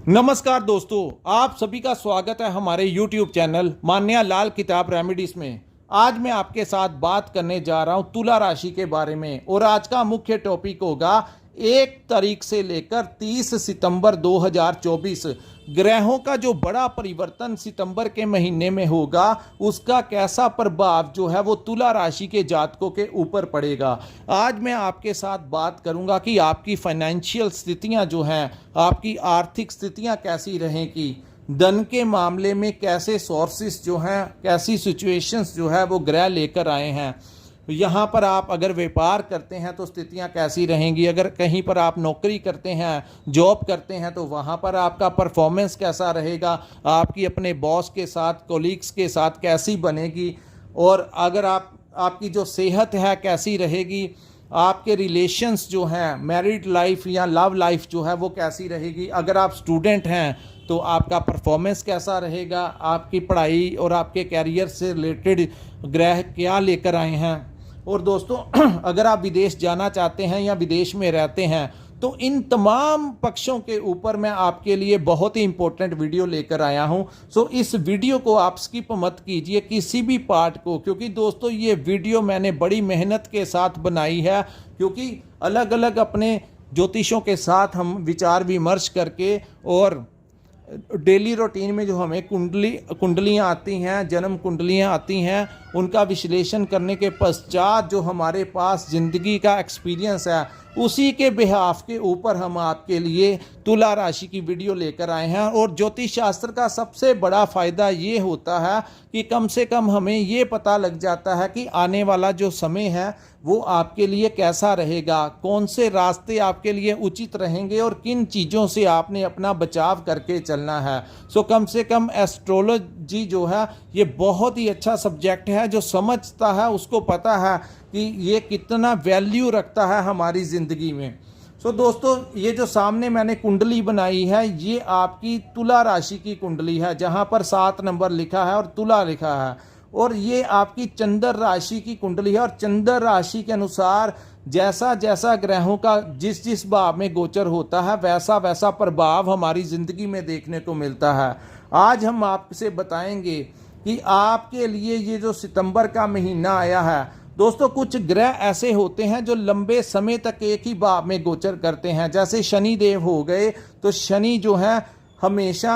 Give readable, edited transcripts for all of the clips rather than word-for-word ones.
नमस्कार दोस्तों, आप सभी का स्वागत है हमारे YouTube चैनल मान्या लाल किताब रेमेडीज में। आज मैं आपके साथ बात करने जा रहा हूं तुला राशि के बारे में और आज का मुख्य टॉपिक होगा 1 तारीख से लेकर 30 सितंबर 2024 ग्रहों का जो बड़ा परिवर्तन सितंबर के महीने में होगा उसका कैसा प्रभाव जो है वो तुला राशि के जातकों के ऊपर पड़ेगा। आज मैं आपके साथ बात करूंगा कि आपकी फाइनेंशियल स्थितियां जो हैं, आपकी आर्थिक स्थितियां कैसी रहेंगी, धन के मामले में कैसे सोर्सेस जो हैं, कैसी सिचुएशंस जो है वो ग्रह लेकर आए हैं। यहाँ पर आप अगर व्यापार करते हैं तो स्थितियाँ कैसी रहेंगी, अगर कहीं पर आप नौकरी करते हैं, जॉब करते हैं तो वहाँ पर आपका परफॉर्मेंस कैसा रहेगा, आपकी अपने बॉस के साथ, कोलीग्स के साथ कैसी बनेगी, और अगर आपकी जो सेहत है कैसी रहेगी, आपके रिलेशंस जो हैं, मैरिड लाइफ या लव लाइफ जो है वो कैसी रहेगी, अगर आप स्टूडेंट हैं तो आपका परफॉर्मेंस कैसा रहेगा, आपकी पढ़ाई और आपके कैरियर से रिलेटेड ग्रह क्या लेकर आए हैं। और दोस्तों अगर आप विदेश जाना चाहते हैं या विदेश में रहते हैं तो इन तमाम पक्षों के ऊपर मैं आपके लिए बहुत ही इंपॉर्टेंट वीडियो लेकर आया हूं। सो इस वीडियो को आप स्किप मत कीजिए किसी भी पार्ट को, क्योंकि दोस्तों ये वीडियो मैंने बड़ी मेहनत के साथ बनाई है, क्योंकि अलग अलग अपने ज्योतिषों के साथ हम विचार विमर्श करके और डेली रूटीन में जो हमें कुंडलियाँ आती हैं, जन्म कुंडलियाँ आती हैं, उनका विश्लेषण करने के पश्चात जो हमारे पास ज़िंदगी का एक्सपीरियंस है उसी के बिहाफ के ऊपर हम आपके लिए तुला राशि की वीडियो लेकर आए हैं। और ज्योतिष शास्त्र का सबसे बड़ा फ़ायदा ये होता है कि कम से कम हमें ये पता लग जाता है कि आने वाला जो समय है वो आपके लिए कैसा रहेगा, कौन से रास्ते आपके लिए उचित रहेंगे और किन चीज़ों से आपने अपना बचाव करके चलना है। सो कम से कम एस्ट्रोलॉजी जो है ये बहुत ही अच्छा सब्जेक्ट है। जो समझता है उसको पता है कि ये कितना वैल्यू रखता है हमारी ज़िंदगी में। सो दोस्तों ये जो सामने मैंने कुंडली बनाई है ये आपकी तुला राशि की कुंडली है, जहाँ पर 7 नंबर लिखा है और तुला लिखा है, और ये आपकी चंद्र राशि की कुंडली है। और चंद्र राशि के अनुसार जैसा जैसा ग्रहों का जिस जिस भाव में गोचर होता है वैसा वैसा प्रभाव हमारी ज़िंदगी में देखने को मिलता है। आज हम आपसे बताएंगे कि आपके लिए ये जो सितंबर का महीना आया है दोस्तों, कुछ ग्रह ऐसे होते हैं जो लंबे समय तक एक ही भाव में गोचर करते हैं। जैसे शनि देव हो गए, तो शनि जो है हमेशा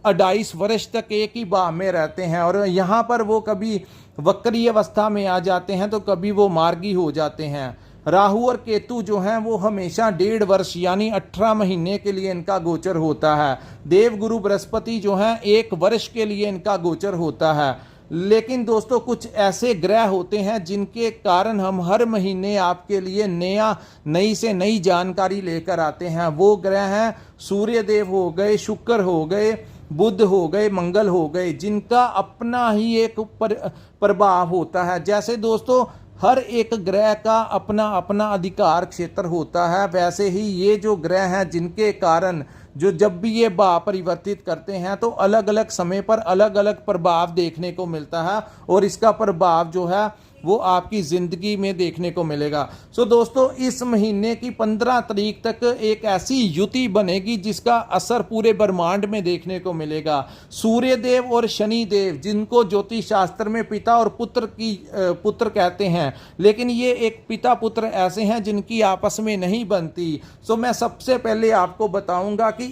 28 वर्ष तक एक ही भाव में रहते हैं, और यहाँ पर वो कभी वक्री अवस्था में आ जाते हैं तो कभी वो मार्गी हो जाते हैं। राहु और केतु जो हैं वो हमेशा 1.5 वर्ष यानी 18 महीने के लिए इनका गोचर होता है। देवगुरु बृहस्पति जो हैं 1 वर्ष के लिए इनका गोचर होता है। लेकिन दोस्तों कुछ ऐसे ग्रह होते हैं जिनके कारण हम हर महीने आपके लिए नई से नई जानकारी लेकर आते हैं। वो ग्रह हैं सूर्य देव हो गए, शुक्र हो गए, बुध हो गए, मंगल हो गए, जिनका अपना ही एक प्रभाव होता है। जैसे दोस्तों हर एक ग्रह का अपना अपना अधिकार क्षेत्र होता है, वैसे ही ये जो ग्रह हैं जिनके कारण जो जब भी ये भाव परिवर्तित करते हैं तो अलग अलग समय पर अलग अलग प्रभाव देखने को मिलता है, और इसका प्रभाव जो है वो आपकी ज़िंदगी में देखने को मिलेगा। सो दोस्तों इस महीने की 15 तारीख तक एक ऐसी युति बनेगी जिसका असर पूरे ब्रह्मांड में देखने को मिलेगा। सूर्य देव और शनि देव, जिनको ज्योतिष शास्त्र में पिता और पुत्र कहते हैं, लेकिन ये एक पिता पुत्र ऐसे हैं जिनकी आपस में नहीं बनती। सो मैं सबसे पहले आपको बताऊंगा कि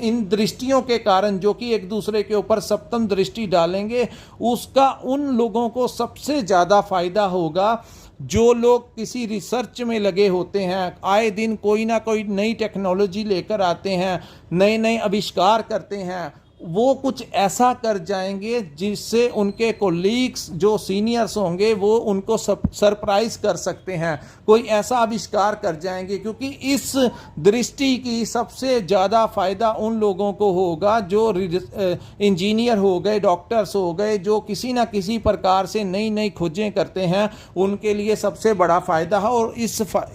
इन दृष्टियों के कारण जो कि एक दूसरे के ऊपर सप्तम दृष्टि डालेंगे, उसका उन लोगों को सबसे ज़्यादा फायदा होगा जो लोग किसी रिसर्च में लगे होते हैं, आए दिन कोई ना कोई नई टेक्नोलॉजी लेकर आते हैं, नए नए आविष्कार करते हैं। वो कुछ ऐसा कर जाएंगे जिससे उनके कोलीग्स जो सीनियर्स होंगे वो उनको सरप्राइज कर सकते हैं, कोई ऐसा आविष्कार कर जाएंगे, क्योंकि इस दृष्टि की सबसे ज़्यादा फ़ायदा उन लोगों को होगा जो इंजीनियर हो गए, डॉक्टर्स हो गए, जो किसी ना किसी प्रकार से नई नई खोजें करते हैं, उनके लिए सबसे बड़ा फ़ायदा है। और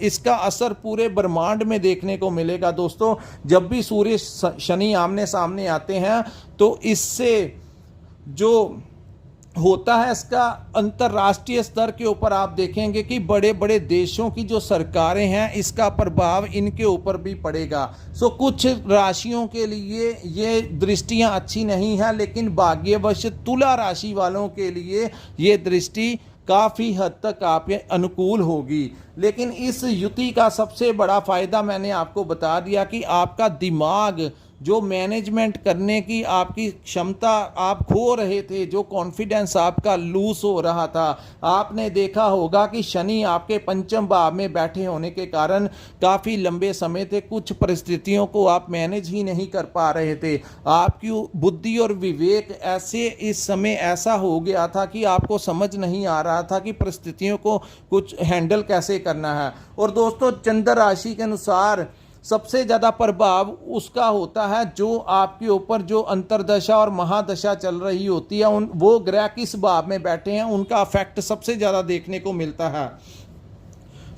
इसका असर पूरे ब्रह्मांड में देखने को मिलेगा। दोस्तों जब भी सूर्य शनि आमने सामने आते हैं तो इससे जो होता है इसका अंतर्राष्ट्रीय स्तर के ऊपर आप देखेंगे कि बड़े बड़े देशों की जो सरकारें हैं इसका प्रभाव इनके ऊपर भी पड़ेगा। सो कुछ राशियों के लिए ये दृष्टियां अच्छी नहीं है, लेकिन भाग्यवश तुला राशि वालों के लिए ये दृष्टि काफ़ी हद तक आपके अनुकूल होगी। लेकिन इस युति का सबसे बड़ा फायदा मैंने आपको बता दिया कि आपका दिमाग, जो मैनेजमेंट करने की आपकी क्षमता आप खो रहे थे, जो कॉन्फिडेंस आपका लूज हो रहा था, आपने देखा होगा कि शनि आपके पंचम भाव में बैठे होने के कारण काफ़ी लंबे समय से कुछ परिस्थितियों को आप मैनेज ही नहीं कर पा रहे थे। आपकी बुद्धि और विवेक ऐसे इस समय ऐसा हो गया था कि आपको समझ नहीं आ रहा था कि परिस्थितियों को कुछ हैंडल कैसे करना है। और दोस्तों, चंद्र राशि के अनुसार सबसे ज़्यादा प्रभाव उसका होता है जो आपके ऊपर जो अंतर्दशा और महादशा चल रही होती है, वो ग्रह किस भाव में बैठे हैं उनका इफेक्ट सबसे ज़्यादा देखने को मिलता है।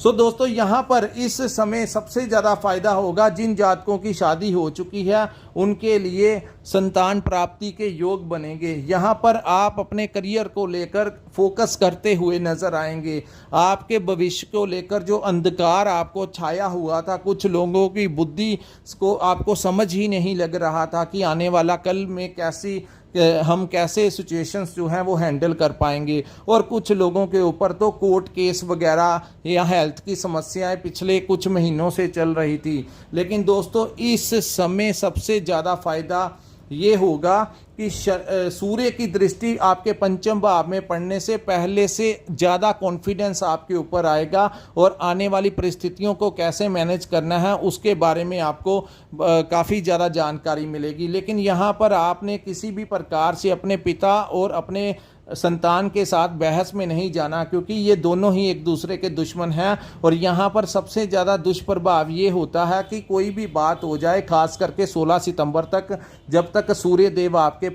सो दोस्तों, यहाँ पर इस समय सबसे ज़्यादा फायदा होगा जिन जातकों की शादी हो चुकी है, उनके लिए संतान प्राप्ति के योग बनेंगे। यहाँ पर आप अपने करियर को लेकर फोकस करते हुए नजर आएंगे। आपके भविष्य को लेकर जो अंधकार आपको छाया हुआ था, कुछ लोगों की बुद्धि को आपको समझ ही नहीं लग रहा था कि आने वाला कल में हम कैसे सिचुएशंस जो हैं वो हैंडल कर पाएंगे। और कुछ लोगों के ऊपर तो कोर्ट केस वगैरह या हेल्थ की समस्याएं पिछले कुछ महीनों से चल रही थी। लेकिन दोस्तों, इस समय सबसे ज़्यादा फ़ायदा ये होगा कि सूर्य की दृष्टि आपके पंचम भाव में पड़ने से पहले से ज़्यादा कॉन्फिडेंस आपके ऊपर आएगा और आने वाली परिस्थितियों को कैसे मैनेज करना है उसके बारे में आपको काफ़ी ज़्यादा जानकारी मिलेगी। लेकिन यहाँ पर आपने किसी भी प्रकार से अपने पिता और अपने संतान के साथ बहस में नहीं जाना, क्योंकि ये दोनों ही एक दूसरे के दुश्मन हैं। और यहाँ पर सबसे ज़्यादा दुष्प्रभाव ये होता है कि कोई भी बात हो जाए, खास करके 16 सितंबर तक, जब तक सूर्य देव आपके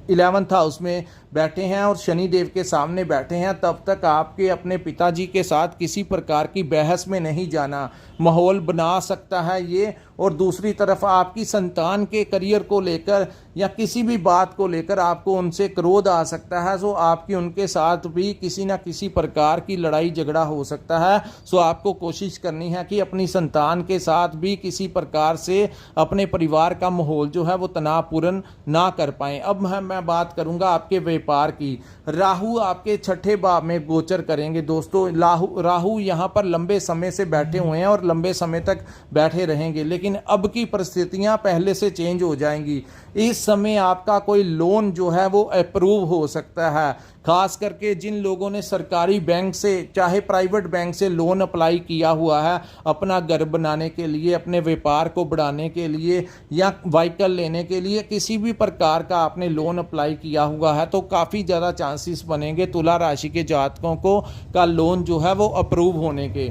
11th हाउस में बैठे हैं और शनि देव के सामने बैठे हैं, तब तक आपके अपने पिताजी के साथ किसी प्रकार की बहस में नहीं जाना। माहौल बना सकता है ये। और दूसरी तरफ आपकी संतान के करियर को लेकर या किसी भी बात को लेकर आपको उनसे क्रोध आ सकता है। सो आपकी उनके साथ भी किसी ना किसी प्रकार की लड़ाई झगड़ा हो सकता है। सो आपको कोशिश करनी है कि अपनी संतान के साथ भी किसी प्रकार से अपने परिवार का माहौल जो है वो तनावपूर्ण ना कर पाएं। अब मैं बात करूंगा आपके व्यापार की। राहु आपके 6ठे भाव में गोचर करेंगे। दोस्तों, राहु यहाँ पर लंबे समय से बैठे हुए हैं और लंबे समय तक बैठे रहेंगे, लेकिन अब की परिस्थितियां पहले से चेंज हो जाएंगी। इस समय आपका कोई लोन जो है वो अप्रूव हो सकता है। खास करके जिन लोगों ने सरकारी बैंक से चाहे प्राइवेट बैंक से लोन अप्लाई किया हुआ है अपना घर बनाने के लिए, अपने व्यापार को बढ़ाने के लिए या व्हीकल लेने के लिए, किसी भी प्रकार का आपने लोन अप्लाई किया हुआ है तो काफ़ी ज़्यादा चांसेस बनेंगे तुला राशि के जातकों को का लोन जो है वो अप्रूव होने के।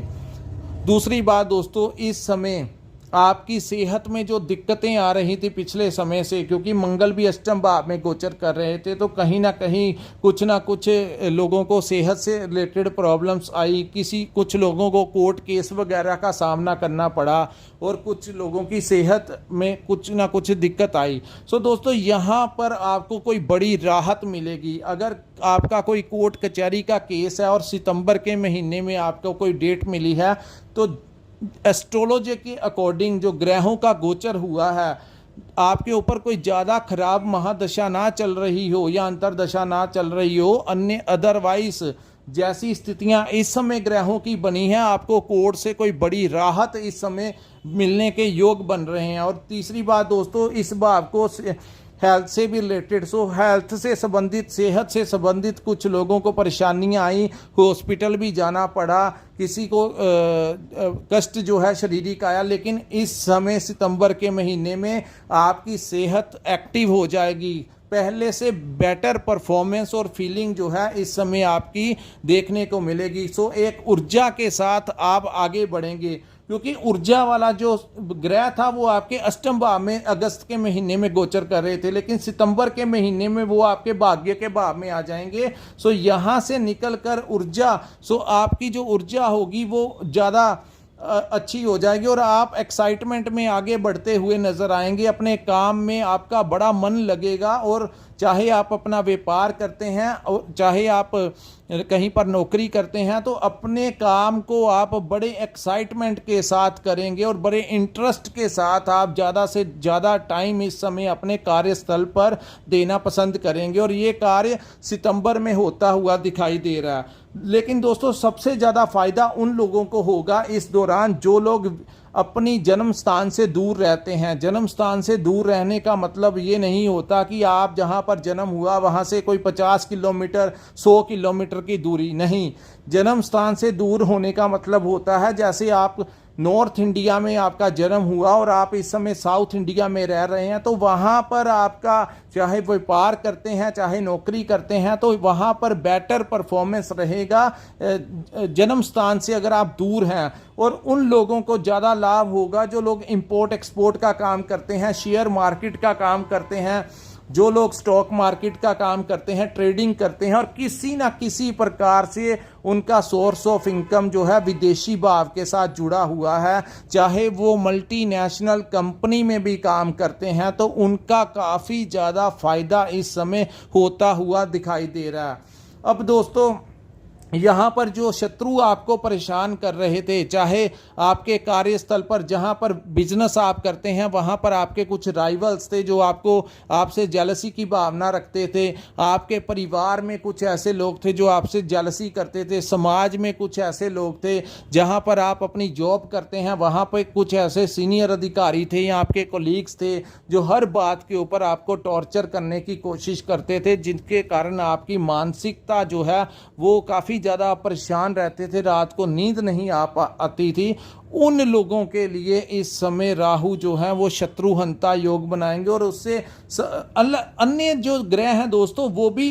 दूसरी बात दोस्तों, इस समय आपकी सेहत में जो दिक्कतें आ रही थी पिछले समय से, क्योंकि मंगल भी अष्टम भाव में गोचर कर रहे थे, तो कहीं ना कहीं कुछ ना कुछ लोगों को सेहत से रिलेटेड प्रॉब्लम्स आई। कुछ लोगों को कोर्ट केस वगैरह का सामना करना पड़ा और कुछ लोगों की सेहत में कुछ ना कुछ दिक्कत आई। सो दोस्तों, यहाँ पर आपको कोई बड़ी राहत मिलेगी। अगर आपका कोई कोर्ट कचहरी का केस है और सितंबर के महीने में आपको कोई डेट मिली है, तो एस्ट्रोलॉजी के अकॉर्डिंग जो ग्रहों का गोचर हुआ है, आपके ऊपर कोई ज़्यादा खराब महादशा ना चल रही हो या अंतरदशा ना चल रही हो, अन्य अदरवाइज जैसी स्थितियां इस समय ग्रहों की बनी है, आपको कोर्ट से कोई बड़ी राहत इस समय मिलने के योग बन रहे हैं। और तीसरी बात दोस्तों, इस भाव को हेल्थ से भी रिलेटेड, सो हेल्थ से संबंधित, सेहत से संबंधित कुछ लोगों को परेशानियां आई, हॉस्पिटल भी जाना पड़ा, किसी को कष्ट जो है शारीरिक आया। लेकिन इस समय सितंबर के महीने में आपकी सेहत एक्टिव हो जाएगी, पहले से बेटर परफॉर्मेंस और फीलिंग जो है इस समय आपकी देखने को मिलेगी। सो एक ऊर्जा के साथ आप आगे बढ़ेंगे, क्योंकि ऊर्जा वाला जो ग्रह था वो आपके अष्टम भाव में अगस्त के महीने में गोचर कर रहे थे, लेकिन सितंबर के महीने में वो आपके भाग्य के भाव में आ जाएंगे। सो यहाँ से निकल कर ऊर्जा, सो आपकी जो ऊर्जा होगी वो ज़्यादा अच्छी हो जाएगी और आप एक्साइटमेंट में आगे बढ़ते हुए नजर आएंगे। अपने काम में आपका बड़ा मन लगेगा और चाहे आप अपना व्यापार करते हैं और चाहे आप कहीं पर नौकरी करते हैं तो अपने काम को आप बड़े एक्साइटमेंट के साथ करेंगे और बड़े इंटरेस्ट के साथ आप ज़्यादा से ज़्यादा टाइम इस समय अपने कार्यस्थल पर देना पसंद करेंगे और ये कार्य सितंबर में होता हुआ दिखाई दे रहा है। लेकिन दोस्तों सबसे ज़्यादा फायदा उन लोगों को होगा इस दौरान जो लोग अपनी जन्म स्थान से दूर रहते हैं। जन्म स्थान से दूर रहने का मतलब ये नहीं होता कि आप जहां पर जन्म हुआ वहां से कोई 50 किलोमीटर 100 किलोमीटर की दूरी नहीं। जन्म स्थान से दूर होने का मतलब होता है जैसे आप नॉर्थ इंडिया में आपका जन्म हुआ और आप इस समय साउथ इंडिया में रह रहे हैं तो वहाँ पर आपका चाहे व्यापार करते हैं चाहे नौकरी करते हैं तो वहाँ पर बेटर परफॉर्मेंस रहेगा जन्म स्थान से अगर आप दूर हैं। और उन लोगों को ज़्यादा लाभ होगा जो लोग इंपोर्ट एक्सपोर्ट का काम करते हैं, शेयर मार्केट का काम करते हैं, जो लोग स्टॉक मार्केट का काम करते हैं, ट्रेडिंग करते हैं और किसी ना किसी प्रकार से उनका सोर्स ऑफ इनकम जो है विदेशी भाव के साथ जुड़ा हुआ है, चाहे वो मल्टीनेशनल कंपनी में भी काम करते हैं तो उनका काफ़ी ज़्यादा फायदा इस समय होता हुआ दिखाई दे रहा है। अब दोस्तों यहाँ पर जो शत्रु आपको परेशान कर रहे थे, चाहे आपके कार्यस्थल पर जहाँ पर बिजनेस आप करते हैं वहाँ पर आपके कुछ राइवल्स थे जो आपसे जेलसी की भावना रखते थे, आपके परिवार में कुछ ऐसे लोग थे जो आपसे जेलसी करते थे, समाज में कुछ ऐसे लोग थे, जहाँ पर आप अपनी जॉब करते हैं वहाँ पर कुछ ऐसे सीनियर अधिकारी थे या आपके कोलीग्स थे जो हर बात के ऊपर आपको टॉर्चर करने की कोशिश करते थे, जिनके कारण आपकी मानसिकता जो है वो काफ़ी ज़्यादा परेशान रहते थे, रात को नींद नहीं आती थी। उन लोगों के लिए इस समय राहु जो है वो शत्रुहंता योग बनाएंगे और उससे अन्य जो ग्रह हैं दोस्तों वो भी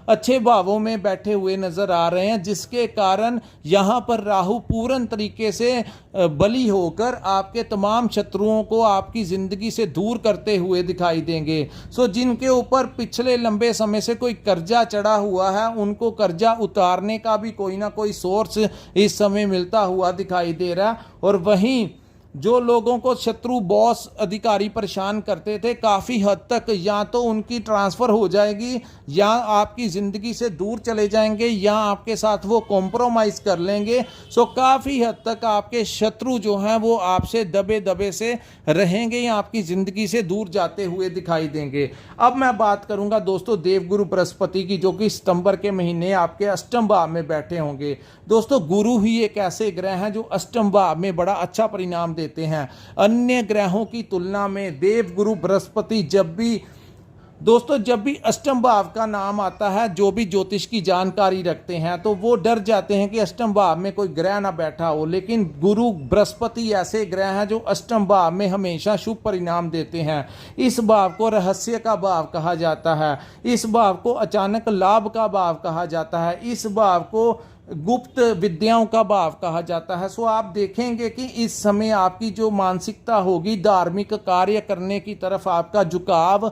अच्छे भावों में बैठे हुए नजर आ रहे हैं, जिसके कारण यहाँ पर राहु पूर्ण तरीके से बली होकर आपके तमाम शत्रुओं को आपकी ज़िंदगी से दूर करते हुए दिखाई देंगे। सो जिनके ऊपर पिछले लंबे समय से कोई कर्जा चढ़ा हुआ है उनको कर्जा उतारने का भी कोई ना कोई सोर्स इस समय मिलता हुआ दिखाई दे रहा है। और वहीं जो लोगों को शत्रु बॉस अधिकारी परेशान करते थे काफ़ी हद तक या तो उनकी ट्रांसफ़र हो जाएगी या आपकी ज़िंदगी से दूर चले जाएंगे या आपके साथ वो कॉम्प्रोमाइज़ कर लेंगे। सो काफ़ी हद तक आपके शत्रु जो हैं वो आपसे दबे दबे से रहेंगे या आपकी ज़िंदगी से दूर जाते हुए दिखाई देंगे। अब मैं बात करूंगा दोस्तों देवगुरु बृहस्पति की, जो कि सितंबर के महीने आपके अष्टम भाव में बैठे होंगे। दोस्तों गुरु ही एक ऐसे ग्रह हैं जो अष्टम भाव में बड़ा अच्छा परिणाम देते हैं। अन्य ग्रहों की तुलना में देवगुरु बृहस्पति जब भी अष्टम भाव का नाम आता है, जो भी ज्योतिष की जानकारी रखते हैं तो वो डर जाते हैं कि अष्टम भाव में कोई ग्रह ना बैठा हो, लेकिन गुरु बृहस्पति ऐसे ग्रह हैं जो अष्टम भाव में हमेशा शुभ परिणाम देते हैं। इस भाव को रहस्य का भाव कहा जाता है, इस भाव को अचानक लाभ का भाव कहा जाता है, इस भाव को गुप्त विद्याओं का भाव कहा जाता है। सो आप देखेंगे कि इस समय आपकी जो मानसिकता होगी धार्मिक कार्य करने की तरफ आपका झुकाव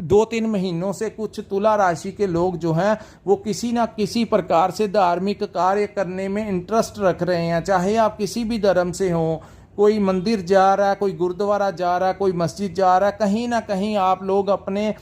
2-3 महीनों से कुछ तुला राशि के लोग जो हैं वो किसी ना किसी प्रकार से धार्मिक कार्य करने में इंटरेस्ट रख रहे हैं, चाहे आप किसी भी धर्म से हों। कोई मंदिर जा रहा है, कोई गुरुद्वारा जा रहा है, कोई मस्जिद जा रहा है, कहीं ना कहीं आप लोग अपने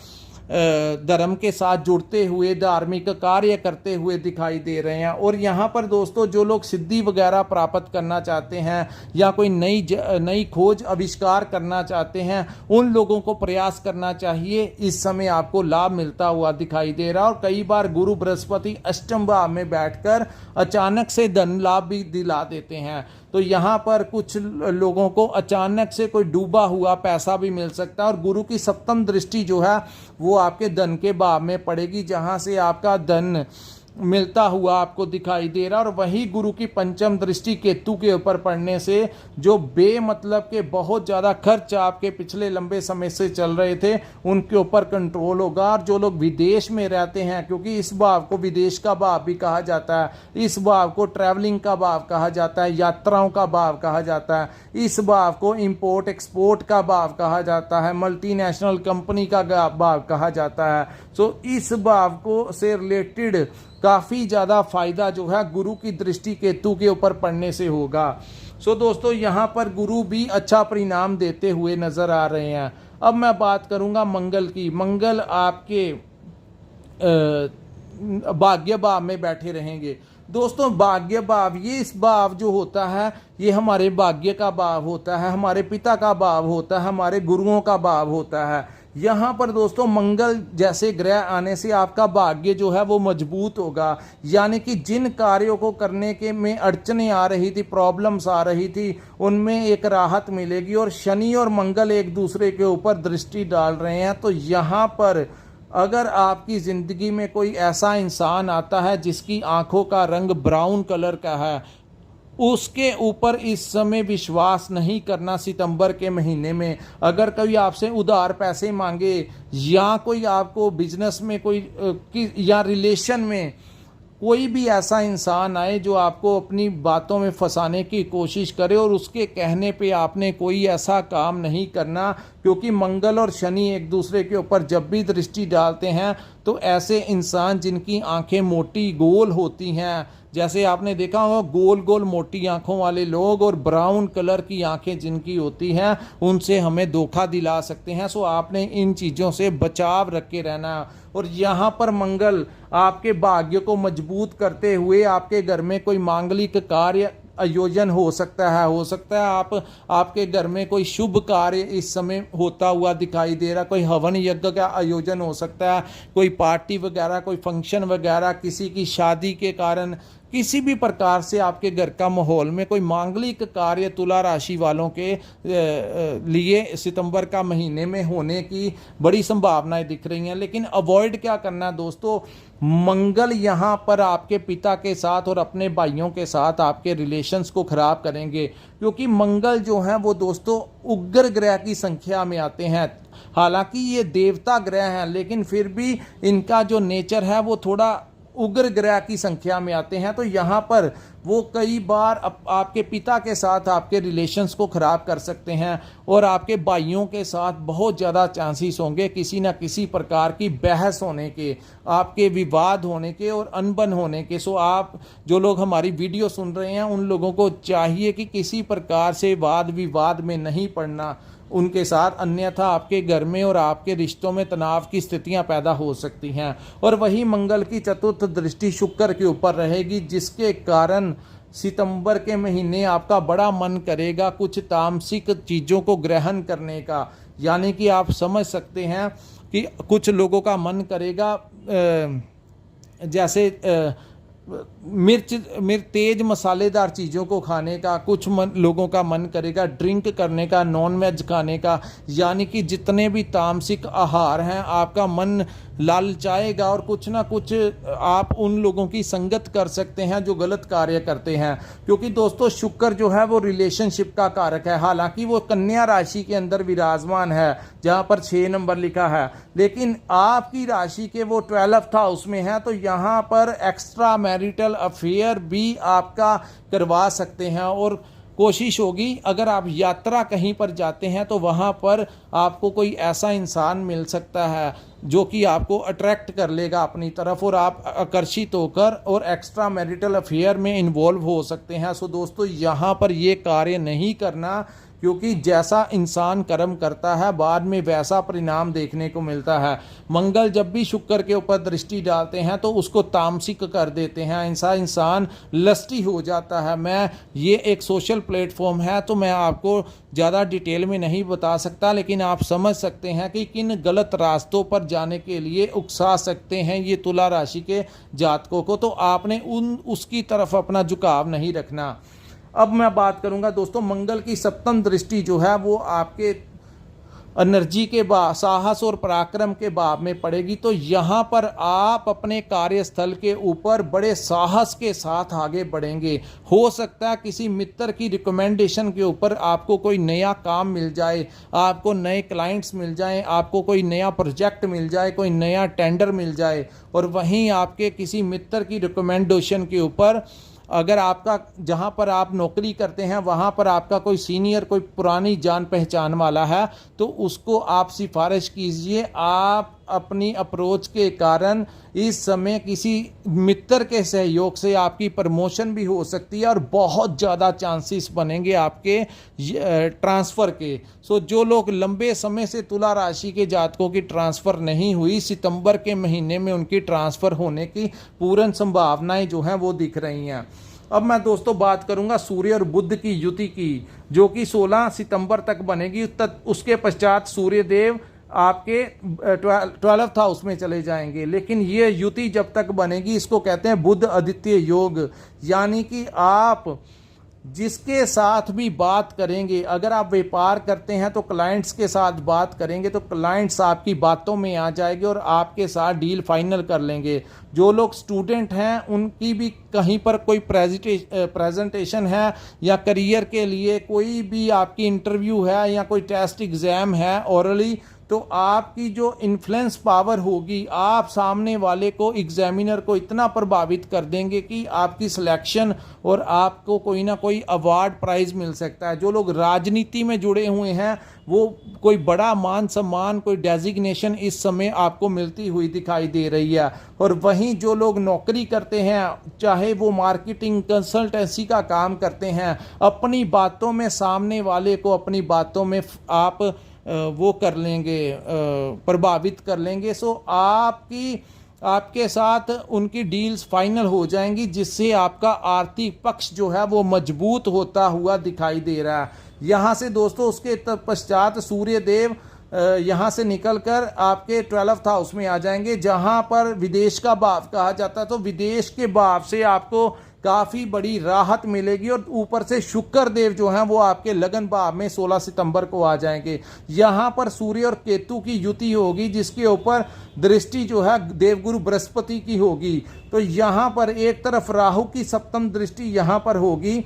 धर्म के साथ जुड़ते हुए धार्मिक कार्य करते हुए दिखाई दे रहे हैं। और यहाँ पर दोस्तों जो लोग सिद्धि वगैरह प्राप्त करना चाहते हैं या कोई नई खोज आविष्कार करना चाहते हैं उन लोगों को प्रयास करना चाहिए। इस समय आपको लाभ मिलता हुआ दिखाई दे रहा है। और कई बार गुरु बृहस्पति अष्टम भाव में बैठकर अचानक से धन लाभ भी दिला देते हैं। तो यहाँ पर कुछ लोगों को अचानक से कोई डूबा हुआ पैसा भी मिल सकता है। और गुरु की सप्तम दृष्टि जो है वो आपके धन के भाव में पड़ेगी, जहाँ से आपका धन मिलता हुआ आपको दिखाई दे रहा है। और वही गुरु की पंचम दृष्टि केतु के ऊपर पड़ने से जो बेमतलब के बहुत ज़्यादा खर्च आपके पिछले लंबे समय से चल रहे थे उनके ऊपर कंट्रोल होगा। और जो लोग विदेश में रहते हैं, क्योंकि इस भाव को विदेश का भाव भी कहा जाता है, इस भाव को ट्रैवलिंग का भाव कहा जाता है, यात्राओं का भाव कहा जाता है, इस भाव को इंपोर्ट एक्सपोर्ट का भाव कहा जाता है, मल्टीनेशनल कंपनी का भाव कहा जाता है। सो इस भाव को से रिलेटेड काफ़ी ज़्यादा फायदा जो है गुरु की दृष्टि केतु के ऊपर पड़ने से होगा। सो दोस्तों यहाँ पर गुरु भी अच्छा परिणाम देते हुए नजर आ रहे हैं। अब मैं बात करूँगा मंगल की। मंगल आपके भाग्य भाव में बैठे रहेंगे। दोस्तों भाग्य भाव, ये इस भाव जो होता है ये हमारे भाग्य का भाव होता है, हमारे पिता का भाव होता है, हमारे गुरुओं का भाव होता है। यहाँ पर दोस्तों मंगल जैसे ग्रह आने से आपका भाग्य जो है वो मजबूत होगा, यानी कि जिन कार्यों को करने के में अड़चने आ रही थी, प्रॉब्लम्स आ रही थी, उनमें एक राहत मिलेगी। और शनि और मंगल एक दूसरे के ऊपर दृष्टि डाल रहे हैं। तो यहाँ पर अगर आपकी ज़िंदगी में कोई ऐसा इंसान आता है जिसकी आंखों का रंग ब्राउन कलर का है, उसके ऊपर इस समय विश्वास नहीं करना। सितंबर के महीने में अगर कोई आपसे उधार पैसे मांगे या कोई आपको बिजनेस में कोई या रिलेशन में कोई भी ऐसा इंसान आए जो आपको अपनी बातों में फंसाने की कोशिश करे और उसके कहने पे आपने कोई ऐसा काम नहीं करना, क्योंकि मंगल और शनि एक दूसरे के ऊपर जब भी दृष्टि डालते हैं तो ऐसे इंसान जिनकी आंखें मोटी गोल होती हैं, जैसे आपने देखा होगा गोल गोल मोटी आंखों वाले लोग और ब्राउन कलर की आंखें जिनकी होती हैं, उनसे हमें धोखा दिला सकते हैं। सो आपने इन चीज़ों से बचाव रख के रहना। और यहाँ पर मंगल आपके भाग्य को मजबूत करते हुए आपके घर में कोई मांगलिक कार्य आयोजन हो सकता है आपके घर में कोई शुभ कार्य इस समय होता हुआ दिखाई दे रहा, कोई हवन यज्ञ का आयोजन हो सकता है, कोई पार्टी वगैरह, कोई फंक्शन वगैरह, किसी की शादी के कारण, किसी भी प्रकार से आपके घर का माहौल में कोई मांगलिक कार्य तुला राशि वालों के लिए सितंबर का महीने में होने की बड़ी संभावनाएं दिख रही हैं। लेकिन अवॉइड क्या करना है दोस्तों, मंगल यहाँ पर आपके पिता के साथ और अपने भाइयों के साथ आपके रिलेशंस को खराब करेंगे, क्योंकि मंगल जो है वो दोस्तों उग्र ग्रह की संख्या में आते हैं। हालांकि ये देवता ग्रह हैं, लेकिन फिर भी इनका जो नेचर है वो थोड़ा उग्र ग्रह की संख्या में आते हैं। तो यहाँ पर वो कई बार आपके पिता के साथ आपके रिलेशंस को ख़राब कर सकते हैं और आपके भाइयों के साथ बहुत ज़्यादा चांसेस होंगे किसी न किसी प्रकार की बहस होने के, आपके विवाद होने के और अनबन होने के। सो आप जो लोग हमारी वीडियो सुन रहे हैं उन लोगों को चाहिए कि किसी प्रकार से वाद विवाद में नहीं पड़ना उनके साथ, अन्यथा आपके घर में और आपके रिश्तों में तनाव की स्थितियां पैदा हो सकती हैं। और वही मंगल की चतुर्थ दृष्टि शुक्र के ऊपर रहेगी, जिसके कारण सितंबर के महीने आपका बड़ा मन करेगा कुछ तामसिक चीज़ों को ग्रहण करने का। यानी कि आप समझ सकते हैं कि कुछ लोगों का मन करेगा जैसे मिर्च तेज मसालेदार चीज़ों को खाने का, कुछ लोगों का मन करेगा ड्रिंक करने का, नॉन वेज खाने का। यानी कि जितने भी तामसिक आहार हैं आपका मन लालचाएगा और कुछ ना कुछ आप उन लोगों की संगत कर सकते हैं जो गलत कार्य करते हैं। क्योंकि दोस्तों शुक्र जो है वो रिलेशनशिप का कारक है। हालांकि वो कन्या राशि के अंदर विराजमान है जहां पर 6 नंबर लिखा है, लेकिन आपकी राशि के वो 12th हाउस में है। तो यहाँ पर एक्स्ट्रा मैरिटल अफेयर भी आपका करवा सकते हैं। और कोशिश होगी अगर आप यात्रा कहीं पर जाते हैं तो वहाँ पर आपको कोई ऐसा इंसान मिल सकता है जो कि आपको अट्रैक्ट कर लेगा अपनी तरफ और आप आकर्षित होकर और एक्स्ट्रा मैरिटल अफेयर में इन्वॉल्व हो सकते हैं। सो दोस्तों यहाँ पर ये कार्य नहीं करना, क्योंकि जैसा इंसान कर्म करता है बाद में वैसा परिणाम देखने को मिलता है। मंगल जब भी शुक्र के ऊपर दृष्टि डालते हैं तो उसको तामसिक कर देते हैं, ऐसा इंसान लस्टी हो जाता है। मैं ये एक सोशल प्लेटफॉर्म है तो मैं आपको ज़्यादा डिटेल में नहीं बता सकता, लेकिन आप समझ सकते हैं कि किन गलत रास्तों पर जाने के लिए उकसा सकते हैं ये तुला राशि के जातकों को। तो आपने उसकी तरफ अपना झुकाव नहीं रखना। अब मैं बात करूंगा दोस्तों मंगल की सप्तम दृष्टि जो है वो आपके एनर्जी के भाव, साहस और पराक्रम के भाव में पड़ेगी। तो यहाँ पर आप अपने कार्यस्थल के ऊपर बड़े साहस के साथ आगे बढ़ेंगे। हो सकता है किसी मित्र की रिकमेंडेशन के ऊपर आपको कोई नया काम मिल जाए, आपको नए क्लाइंट्स मिल जाएं, आपको कोई नया प्रोजेक्ट मिल जाए, कोई नया टेंडर मिल जाए। और वहीं आपके किसी मित्र की रिकमेंडेशन के ऊपर अगर आपका जहां पर आप नौकरी करते हैं वहां पर आपका कोई सीनियर, कोई पुरानी जान पहचान वाला है तो उसको आप सिफारिश कीजिए। आप अपनी अप्रोच के कारण इस समय किसी मित्र के सहयोग से आपकी प्रमोशन भी हो सकती है और बहुत ज़्यादा चांसेस बनेंगे आपके ट्रांसफ़र के। सो जो लोग लंबे समय से तुला राशि के जातकों की ट्रांसफ़र नहीं हुई, सितंबर के महीने में उनकी ट्रांसफ़र होने की पूर्ण संभावनाएं जो हैं वो दिख रही हैं। अब मैं दोस्तों बात करूंगा सूर्य और बुध की युति की, जो कि 16 सितंबर तक बनेगी। उसके पश्चात सूर्य देव आपके 12th हाउस में चले जाएंगे। लेकिन ये युति जब तक बनेगी, इसको कहते हैं बुध आदित्य योग, यानी कि आप जिसके साथ भी बात करेंगे, अगर आप व्यापार करते हैं तो क्लाइंट्स के साथ बात करेंगे तो क्लाइंट्स आपकी बातों में आ जाएंगे और आपके साथ डील फाइनल कर लेंगे। जो लोग स्टूडेंट हैं उनकी भी कहीं पर कोई प्रेजेंटेशन है या करियर के लिए कोई भी आपकी इंटरव्यू है या कोई टेस्ट एग्ज़ाम है ओरली, तो आपकी जो इन्फ्लुएंस पावर होगी, आप सामने वाले को, एग्जामिनर को इतना प्रभावित कर देंगे कि आपकी सिलेक्शन और आपको कोई ना कोई अवार्ड प्राइज़ मिल सकता है। जो लोग राजनीति में जुड़े हुए हैं वो कोई बड़ा मान सम्मान, कोई डेजिग्नेशन इस समय आपको मिलती हुई दिखाई दे रही है। और वहीं जो लोग नौकरी करते हैं, चाहे वो मार्केटिंग कंसल्टेंसी का काम करते हैं, अपनी बातों में सामने वाले को अपनी बातों में आप वो कर लेंगे, प्रभावित कर लेंगे। सो आपके साथ उनकी डील्स फाइनल हो जाएंगी, जिससे आपका आर्थिक पक्ष जो है वो मजबूत होता हुआ दिखाई दे रहा है। यहाँ से दोस्तों उसके पश्चात सूर्य देव यहाँ से निकलकर आपके 12th हाउस में आ जाएंगे, जहाँ पर विदेश का भाव कहा जाता है। तो विदेश के भाव से आपको काफ़ी बड़ी राहत मिलेगी। और ऊपर से शुक्र देव जो हैं वो आपके लगन भाव में 16 सितंबर को आ जाएंगे। यहाँ पर सूर्य और केतु की युति होगी, जिसके ऊपर दृष्टि जो है देवगुरु बृहस्पति की होगी। तो यहाँ पर एक तरफ राहु की सप्तम दृष्टि यहाँ पर होगी।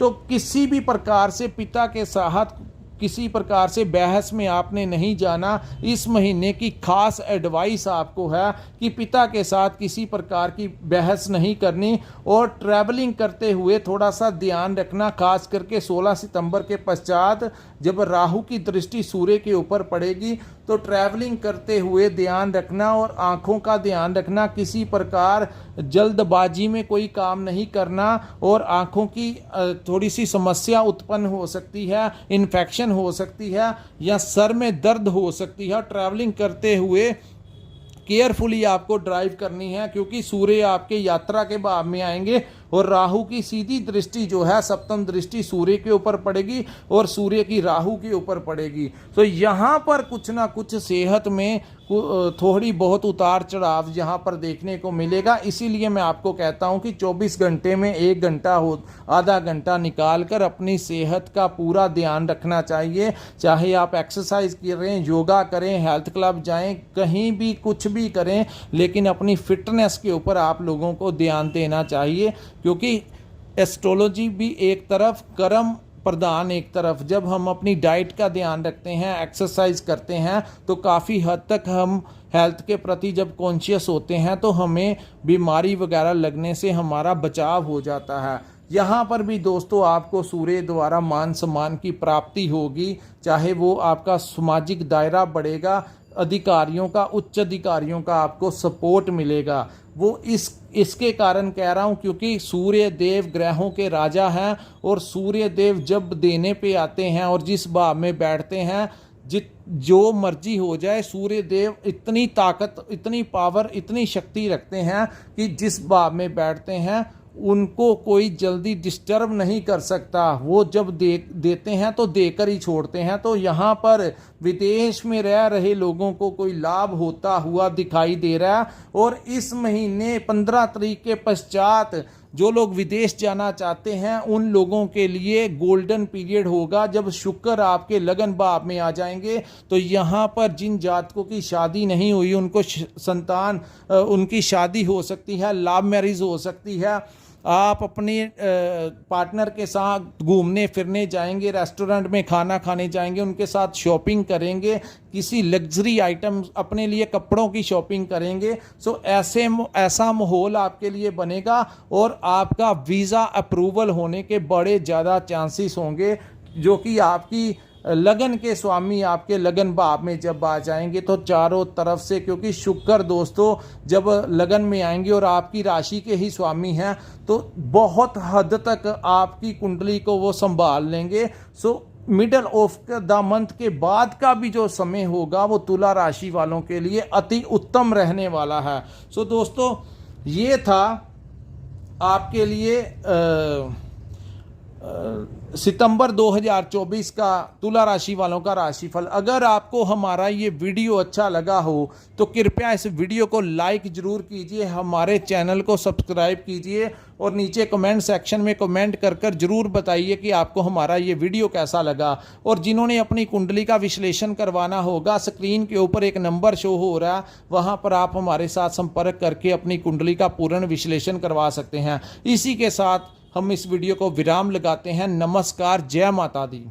तो किसी भी प्रकार से पिता के साथ किसी प्रकार से बहस में आपने नहीं जाना। इस महीने की खास एडवाइस आपको है कि पिता के साथ किसी प्रकार की बहस नहीं करनी और ट्रैवलिंग करते हुए थोड़ा सा ध्यान रखना, खास करके 16 सितंबर के पश्चात जब राहु की दृष्टि सूर्य के ऊपर पड़ेगी तो ट्रैवलिंग करते हुए ध्यान रखना और आंखों का ध्यान रखना। किसी प्रकार जल्दबाजी में कोई काम नहीं करना और आंखों की थोड़ी सी समस्या उत्पन्न हो सकती है, इन्फेक्शन हो सकती है या सर में दर्द हो सकती है। ट्रैवलिंग करते हुए केयरफुली आपको ड्राइव करनी है, क्योंकि सूर्य आपके यात्रा के भाव में आएंगे और राहु की सीधी दृष्टि जो है सप्तम दृष्टि सूर्य के ऊपर पड़ेगी और सूर्य की राहु के ऊपर पड़ेगी। तो यहाँ पर कुछ ना कुछ सेहत में थोड़ी बहुत उतार चढ़ाव यहाँ पर देखने को मिलेगा। इसीलिए मैं आपको कहता हूँ कि 24 घंटे में 1 घंटा हो, आधा घंटा निकाल कर अपनी सेहत का पूरा ध्यान रखना चाहिए। चाहे आप एक्सरसाइज करें, योगा करें, हेल्थ क्लब जाएं, कहीं भी कुछ भी करें, लेकिन अपनी फिटनेस के ऊपर आप लोगों को ध्यान देना चाहिए। क्योंकि एस्ट्रोलॉजी भी एक तरफ, कर्म प्रदान एक तरफ। जब हम अपनी डाइट का ध्यान रखते हैं, एक्सरसाइज करते हैं, तो काफ़ी हद तक हम हेल्थ के प्रति जब कॉन्शियस होते हैं तो हमें बीमारी वगैरह लगने से हमारा बचाव हो जाता है। यहाँ पर भी दोस्तों आपको सूर्य द्वारा मान सम्मान की प्राप्ति होगी, चाहे वो आपका सामाजिक दायरा बढ़ेगा, अधिकारियों का, उच्च अधिकारियों का आपको सपोर्ट मिलेगा। वो इसके कारण कह रहा हूँ क्योंकि सूर्य देव ग्रहों के राजा हैं और सूर्य देव जब देने पे आते हैं और जिस भाव में बैठते हैं, जो मर्जी हो जाए, सूर्य देव इतनी ताकत, इतनी पावर, इतनी शक्ति रखते हैं कि जिस भाव में बैठते हैं उनको कोई जल्दी डिस्टर्ब नहीं कर सकता। वो जब देते हैं तो देकर ही छोड़ते हैं। तो यहाँ पर विदेश में रह रहे लोगों को कोई लाभ होता हुआ दिखाई दे रहा है। और इस महीने 15 तारीख के पश्चात जो लोग विदेश जाना चाहते हैं उन लोगों के लिए गोल्डन पीरियड होगा, जब शुक्र आपके लगन भाव में आ जाएंगे। तो यहाँ पर जिन जातकों की शादी नहीं हुई उनको संतान, उनकी शादी हो सकती है, लव मैरिज हो सकती है। आप अपने पार्टनर के साथ घूमने फिरने जाएंगे, रेस्टोरेंट में खाना खाने जाएंगे, उनके साथ शॉपिंग करेंगे, किसी लग्जरी आइटम अपने लिए कपड़ों की शॉपिंग करेंगे। सो ऐसा माहौल आपके लिए बनेगा और आपका वीज़ा अप्रूवल होने के बड़े ज़्यादा चांसेस होंगे, जो कि आपकी लगन के स्वामी आपके लगन भाव में जब आ जाएंगे तो चारों तरफ से, क्योंकि शुक्र दोस्तों जब लगन में आएंगे और आपकी राशि के ही स्वामी हैं तो बहुत हद तक आपकी कुंडली को वो संभाल लेंगे। So middle of the month के बाद का भी जो समय होगा वो तुला राशि वालों के लिए अति उत्तम रहने वाला है। सो दोस्तों ये था आपके लिए सितंबर 2024 का तुला राशि वालों का राशिफल। अगर आपको हमारा ये वीडियो अच्छा लगा हो तो कृपया इस वीडियो को लाइक जरूर कीजिए, हमारे चैनल को सब्सक्राइब कीजिए और नीचे कमेंट सेक्शन में कमेंट कर कर जरूर बताइए कि आपको हमारा ये वीडियो कैसा लगा। और जिन्होंने अपनी कुंडली का विश्लेषण करवाना होगा, स्क्रीन के ऊपर एक नंबर शो हो रहा है, वहाँ पर आप हमारे साथ संपर्क करके अपनी कुंडली का पूर्ण विश्लेषण करवा सकते हैं। इसी के साथ हम इस वीडियो को विराम लगाते हैं। नमस्कार, जय माता दी।